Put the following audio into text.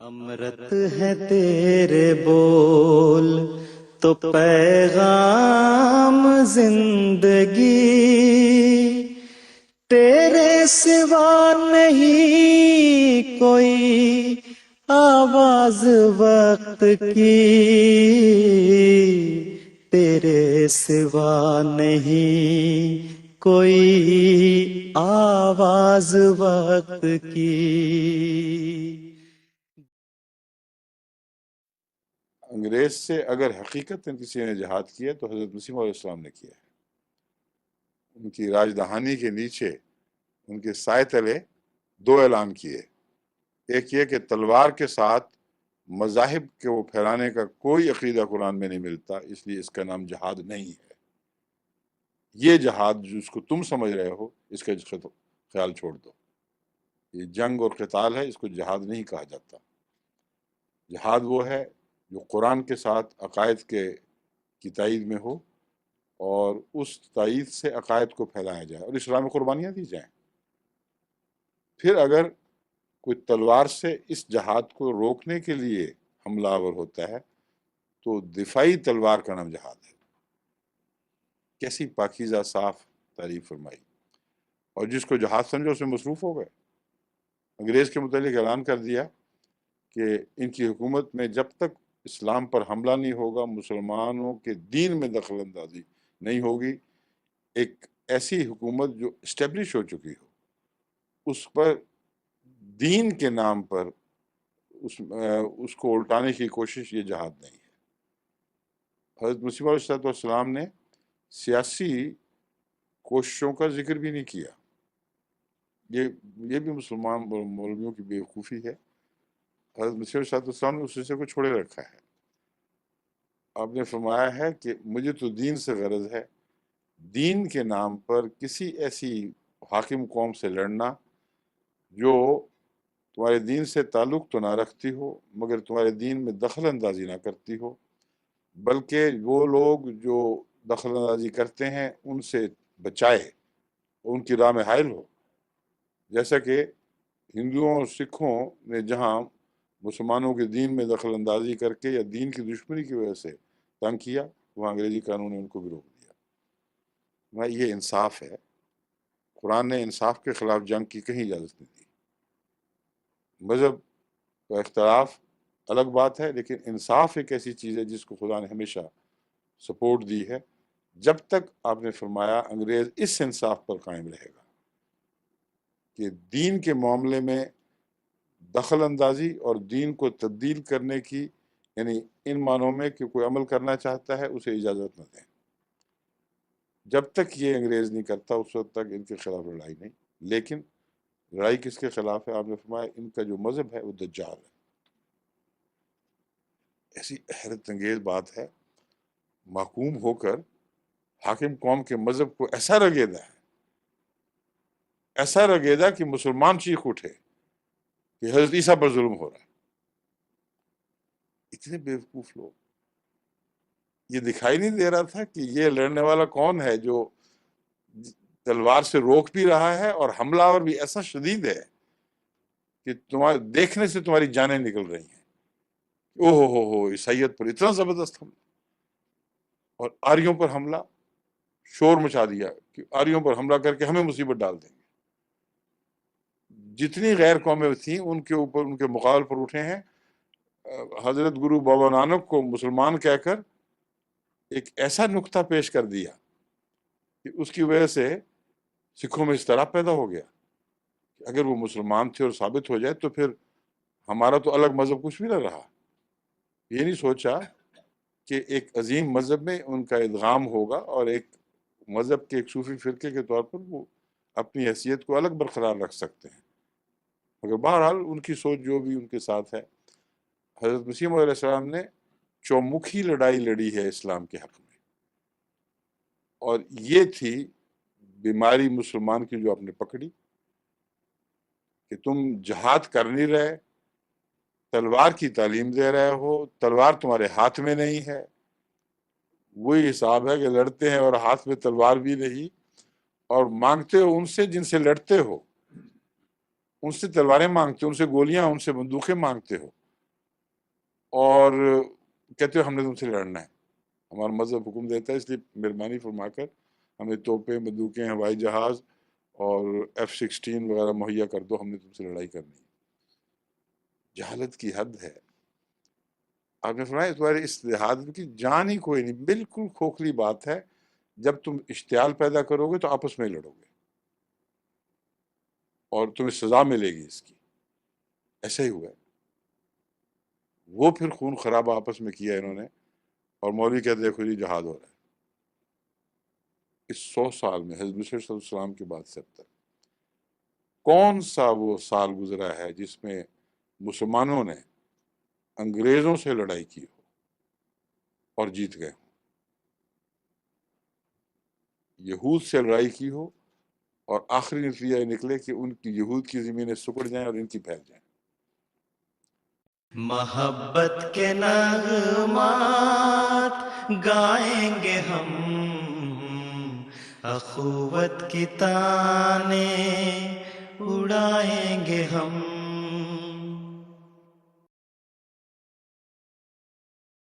امرت ہے تیرے بول تو پیغام زندگی، تیرے سوا نہیں کوئی آواز وقت کی، تیرے سوا نہیں کوئی آواز وقت کی۔ انگریز سے اگر حقیقت کسی نے جہاد کیا تو حضرت مسیح علیہ السلام نے کیا ہے۔ ان کی راج دہانی کے نیچے ان کے سائے تلے دو اعلان کیے، ایک یہ کہ تلوار کے ساتھ مذاہب کے وہ پھیلانے کا کوئی عقیدہ قرآن میں نہیں ملتا، اس لیے اس کا نام جہاد نہیں ہے۔ یہ جہاد جس کو تم سمجھ رہے ہو اس کا خیال چھوڑ دو، یہ جنگ اور قتال ہے، اس کو جہاد نہیں کہا جاتا۔ جہاد وہ ہے جو قرآن کے ساتھ عقائد کی تائید میں ہو اور اس تائید سے عقائد کو پھیلایا جائے اور اسلام میں قربانیاں دی جائیں۔ پھر اگر کوئی تلوار سے اس جہاد کو روکنے کے لیے حملہ آور ہوتا ہے تو دفاعی تلوار کا نام جہاد ہے۔ کیسی پاکیزہ صاف تعریف فرمائی، اور جس کو جہاد سمجھو اس میں مصروف ہو گئے۔ انگریز کے متعلق اعلان کر دیا کہ ان کی حکومت میں جب تک اسلام پر حملہ نہیں ہوگا، مسلمانوں کے دین میں دخل اندازی نہیں ہوگی، ایک ایسی حکومت جو اسٹیبلش ہو چکی ہو اس پر دین کے نام پر اس کو الٹانے کی کوشش، یہ جہاد نہیں ہے۔ حضرت مسیح علیہ السلام نے سیاسی کوششوں کا ذکر بھی نہیں کیا، یہ بھی مسلمان مولویوں کی بیوقوفی ہے۔ حضرت مسیح علیہ السلام نے اس حصے کو چھوڑے رکھا ہے۔ آپ نے فرمایا ہے کہ مجھے تو دین سے غرض ہے، دین کے نام پر کسی ایسی حاکم قوم سے لڑنا جو تمہارے دین سے تعلق تو نہ رکھتی ہو مگر تمہارے دین میں دخل اندازی نہ کرتی ہو، بلکہ وہ لوگ جو دخل اندازی کرتے ہیں ان سے بچائے، ان کی راہ میں حائل ہو۔ جیسا کہ ہندوؤں اور سکھوں نے جہاں مسلمانوں کے دین میں دخل اندازی کر کے یا دین کی دشمنی کی وجہ سے تنگ کیا، وہاں انگریزی قانون نے ان کو بھی روک دیا۔ یہ انصاف ہے۔ قرآن نے انصاف کے خلاف جنگ کی کہیں اجازت نہیں دی۔ مذہب کا اختلاف الگ بات ہے، لیکن انصاف ایک ایسی چیز ہے جس کو خدا نے ہمیشہ سپورٹ دی ہے۔ جب تک آپ نے فرمایا انگریز اس انصاف پر قائم رہے گا کہ دین کے معاملے میں دخل اندازی اور دین کو تبدیل کرنے کی، یعنی ان معنوں میں کہ کوئی عمل کرنا چاہتا ہے اسے اجازت نہ دیں، جب تک یہ انگریز نہیں کرتا اس وقت تک ان کے خلاف لڑائی نہیں۔ لیکن لڑائی کس کے خلاف ہے؟ آپ نے فرمایا ان کا جو مذہب ہے وہ دجال ہے۔ ایسی حیرت انگیز بات ہے، محکوم ہو کر حاکم قوم کے مذہب کو ایسا رگیدا ہے، ایسا رگیدا کہ مسلمان چیخ اٹھے کہ حضرت عیسیٰ پر ظلم ہو رہا ہے۔ اتنے بیوقوف لوگ، یہ دکھائی نہیں دے رہا تھا کہ یہ لڑنے والا کون ہے جو تلوار سے روک بھی رہا ہے اور حملہ آور بھی ایسا شدید ہے کہ تمہارے دیکھنے سے تمہاری جانیں نکل رہی ہیں۔ اوہ ہو عیسائیت پر اتنا زبردست حملہ، اور آریوں پر حملہ، شور مچا دیا کہ آریوں پر حملہ کر کے ہمیں مصیبت ڈال دیں گے۔ جتنی غیر قومیں تھیں ان کے اوپر، ان کے مقابل پر اٹھے ہیں۔ حضرت گرو بابا نانک کو مسلمان کہہ کر ایک ایسا نقطہ پیش کر دیا کہ اس کی وجہ سے سکھوں میں اضطراب پیدا ہو گیا کہ اگر وہ مسلمان تھے اور ثابت ہو جائے تو پھر ہمارا تو الگ مذہب کچھ بھی نہ رہا۔ یہ نہیں سوچا کہ ایک عظیم مذہب میں ان کا ادغام ہوگا اور ایک مذہب کے ایک صوفی فرقے کے طور پر وہ اپنی حیثیت کو الگ برقرار رکھ سکتے ہیں۔ مگر بہرحال ان کی سوچ جو بھی ان کے ساتھ ہے۔ حضرت مسیح علیہ السلام نے چومکھی لڑائی لڑی ہے اسلام کے حق میں، اور یہ تھی بیماری مسلمان کی جو آپ نے پکڑی کہ تم جہاد کر نہیں رہے، تلوار کی تعلیم دے رہے ہو، تلوار تمہارے ہاتھ میں نہیں ہے۔ وہی حساب ہے کہ لڑتے ہیں اور ہاتھ میں تلوار بھی نہیں، اور مانگتے ہو ان سے جن سے لڑتے ہو، ان سے تلواریں مانگتے ہو، ان سے گولیاں، ان سے بندوقیں مانگتے ہو، اور کہتے ہو ہم نے تم سے لڑنا ہے، ہمارا مذہب حکم دیتا ہے، اس لیے مہربانی فرما کر ہمیں توپیں، بندوقیں، ہوائی جہاز اور F-16 وغیرہ مہیا کر دو، ہم نے تم سے لڑائی کرنی ہے۔ جہالت کی حد ہے۔ آپ نے فرمایا تمہارے اس دیہات کی جان ہی کوئی نہیں، بالکل کھوکھلی بات ہے، جب تم اشتعال پیدا کرو گے تو آپس میں لڑو گے اور تمہیں سزا ملے گی اس کی۔ ایسا ہی ہوا ہے، وہ پھر خون خرابہ آپس میں کیا انہوں نے، اور مولوی کہتے دیکھو جی جہاد ہو رہا ہے۔ اس 100 سال میں حضرت مسیح صلی اللہ علیہ وسلم کے بعد سے اب تک کون سا وہ سال گزرا ہے جس میں مسلمانوں نے انگریزوں سے لڑائی کی ہو اور جیت گئے ہوں، یہود سے لڑائی کی ہو اور آخری نتیجہ یہ نکلے کہ ان کی یہود کی زمینیں سکڑ جائیں اور ان کی پھیل جائیں۔ محبت کے نغمات گائیں گے ہم، اخوت کی تانے اڑائیں گے ہم،